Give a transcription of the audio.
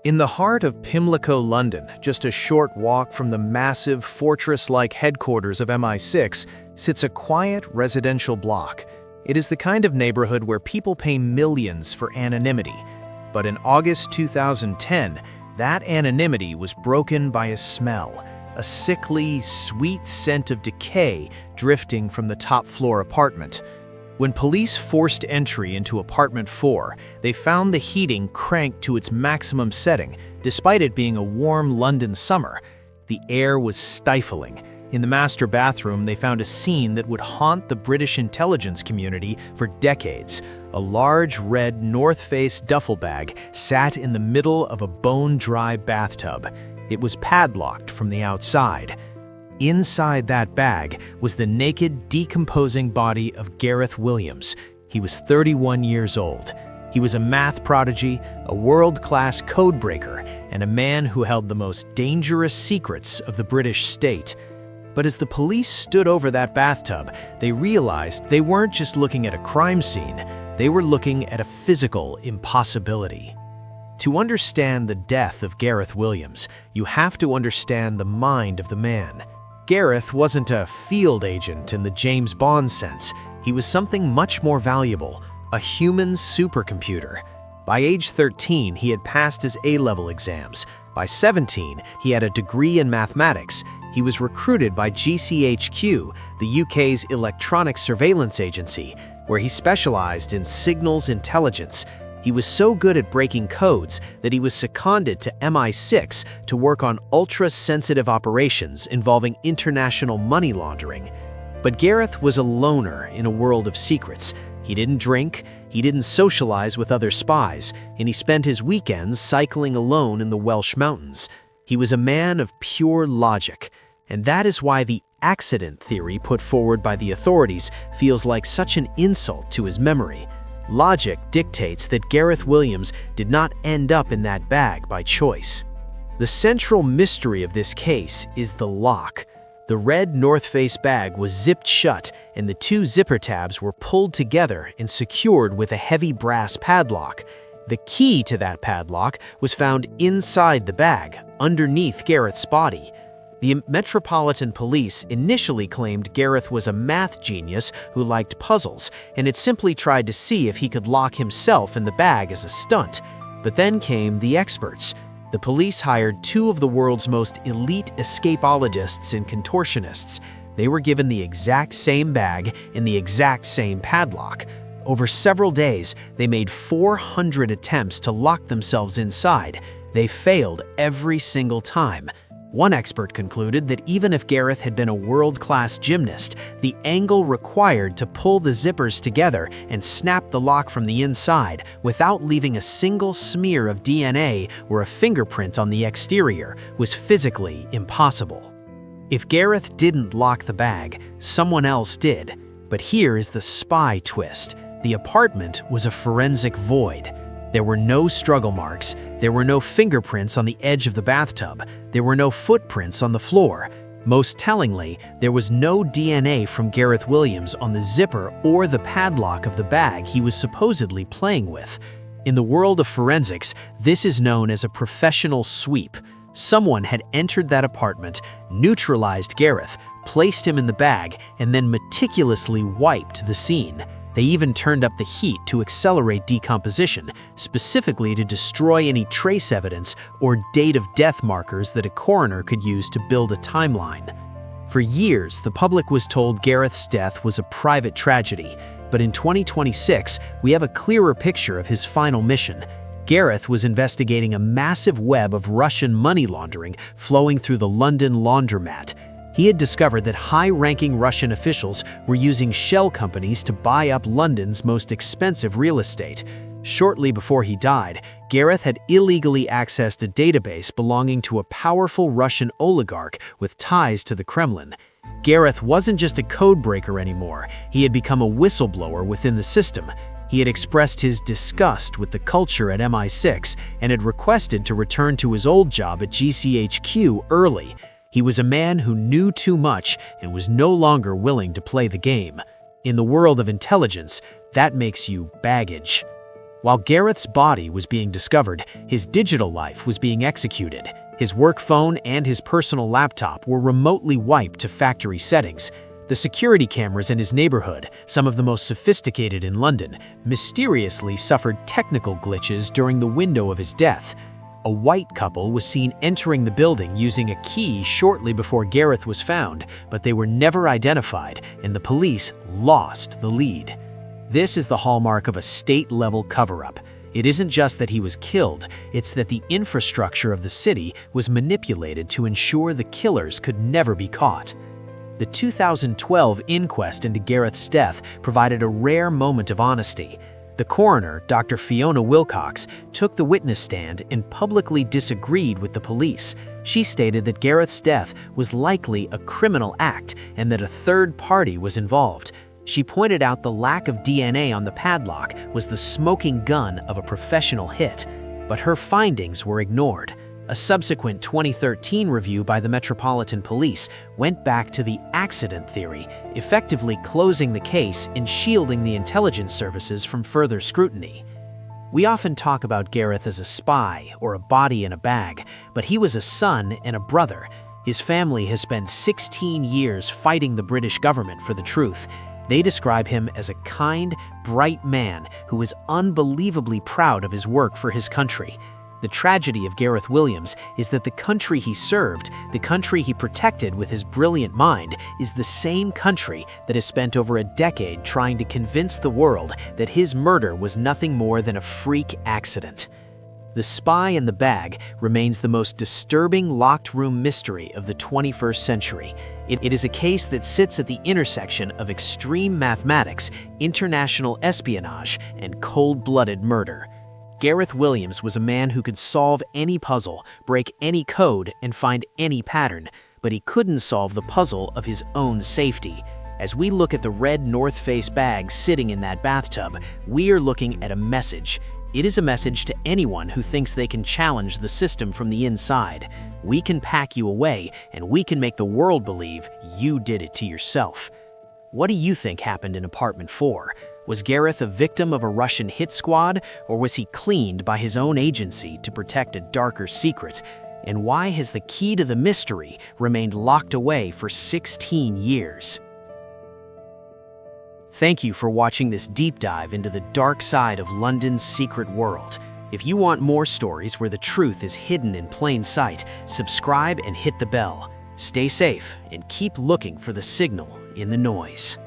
In the heart of Pimlico, London, just a short walk from the massive fortress-like headquarters of MI6, sits a quiet residential block. It is the kind of neighborhood where people pay millions for anonymity. But in August 2010, that anonymity was broken by a smell, a sickly, sweet scent of decay drifting from the top-floor apartment. When police forced entry into apartment 4, they found the heating cranked to its maximum setting, despite it being a warm London summer. The air was stifling. In the master bathroom, they found a scene that would haunt the British intelligence community for decades. A large red North Face duffel bag sat in the middle of a bone-dry bathtub. It was padlocked from the outside. Inside that bag was the naked, decomposing body of Gareth Williams. He was 31 years old. He was a math prodigy, a world-class codebreaker, and a man who held the most dangerous secrets of the British state. But as the police stood over that bathtub, they realized they weren't just looking at a crime scene, they were looking at a physical impossibility. To understand the death of Gareth Williams, you have to understand the mind of the man. Gareth wasn't a field agent in the James Bond sense. He was something much more valuable, a human supercomputer. By age 13, he had passed his A-level exams. By 17, he had a degree in mathematics. He was recruited by GCHQ, the UK's electronic surveillance agency, where he specialized in signals intelligence. He was so good at breaking codes that he was seconded to MI6 to work on ultra-sensitive operations involving international money laundering. But Gareth was a loner in a world of secrets. He didn't drink, he didn't socialize with other spies, and he spent his weekends cycling alone in the Welsh mountains. He was a man of pure logic, and that is why the accident theory put forward by the authorities feels like such an insult to his memory. Logic dictates that Gareth Williams did not end up in that bag by choice. The central mystery of this case is the lock. The red North Face bag was zipped shut, and the two zipper tabs were pulled together and secured with a heavy brass padlock. The key to that padlock was found inside the bag, underneath Gareth's body. The Metropolitan Police initially claimed Gareth was a math genius who liked puzzles and had simply tried to see if he could lock himself in the bag as a stunt. But then came the experts. The police hired two of the world's most elite escapologists and contortionists. They were given the exact same bag and the exact same padlock. Over several days, they made 400 attempts to lock themselves inside. They failed every single time. One expert concluded that even if Gareth had been a world-class gymnast, the angle required to pull the zippers together and snap the lock from the inside without leaving a single smear of DNA or a fingerprint on the exterior was physically impossible. If Gareth didn't lock the bag, someone else did. But here is the spy twist. The apartment was a forensic void. There were no struggle marks, there were no fingerprints on the edge of the bathtub, there were no footprints on the floor. Most tellingly, there was no DNA from Gareth Williams on the zipper or the padlock of the bag he was supposedly playing with. In the world of forensics, this is known as a professional sweep. Someone had entered that apartment, neutralized Gareth, placed him in the bag, and then meticulously wiped the scene. They even turned up the heat to accelerate decomposition, specifically to destroy any trace evidence or date of death markers that a coroner could use to build a timeline. For years, the public was told Gareth's death was a private tragedy, but in 2026, we have a clearer picture of his final mission. Gareth was investigating a massive web of Russian money laundering flowing through the London laundromat. He had discovered that high-ranking Russian officials were using shell companies to buy up London's most expensive real estate. Shortly before he died, Gareth had illegally accessed a database belonging to a powerful Russian oligarch with ties to the Kremlin. Gareth wasn't just a codebreaker anymore, he had become a whistleblower within the system. He had expressed his disgust with the culture at MI6 and had requested to return to his old job at GCHQ early. He was a man who knew too much and was no longer willing to play the game. In the world of intelligence, that makes you baggage. While Gareth's body was being discovered, his digital life was being executed. His work phone and his personal laptop were remotely wiped to factory settings. The security cameras in his neighborhood, some of the most sophisticated in London, mysteriously suffered technical glitches during the window of his death. A white couple was seen entering the building using a key shortly before Gareth was found, but they were never identified, and the police lost the lead. This is the hallmark of a state-level cover-up. It isn't just that he was killed, it's that the infrastructure of the city was manipulated to ensure the killers could never be caught. The 2012 inquest into Gareth's death provided a rare moment of honesty. The coroner, Dr. Fiona Wilcox, took the witness stand and publicly disagreed with the police. She stated that Gareth's death was likely a criminal act and that a third party was involved. She pointed out the lack of DNA on the padlock was the smoking gun of a professional hit, but her findings were ignored. A subsequent 2013 review by the Metropolitan Police went back to the accident theory, effectively closing the case and shielding the intelligence services from further scrutiny. We often talk about Gareth as a spy or a body in a bag, but he was a son and a brother. His family has spent 16 years fighting the British government for the truth. They describe him as a kind, bright man who is unbelievably proud of his work for his country. The tragedy of Gareth Williams is that the country he served, the country he protected with his brilliant mind, is the same country that has spent over a decade trying to convince the world that his murder was nothing more than a freak accident. The spy in the bag remains the most disturbing locked room mystery of the 21st century. It is a case that sits at the intersection of extreme mathematics, international espionage, and cold-blooded murder. Gareth Williams was a man who could solve any puzzle, break any code, and find any pattern, but he couldn't solve the puzzle of his own safety. As we look at the red North Face bag sitting in that bathtub, we are looking at a message. It is a message to anyone who thinks they can challenge the system from the inside. We can pack you away, and we can make the world believe you did it to yourself. What do you think happened in Apartment 4? Was Gareth a victim of a Russian hit squad, or was he cleaned by his own agency to protect a darker secret? And why has the key to the mystery remained locked away for 16 years? Thank you for watching this deep dive into the dark side of London's secret world. If you want more stories where the truth is hidden in plain sight, subscribe and hit the bell. Stay safe and keep looking for the signal in the noise.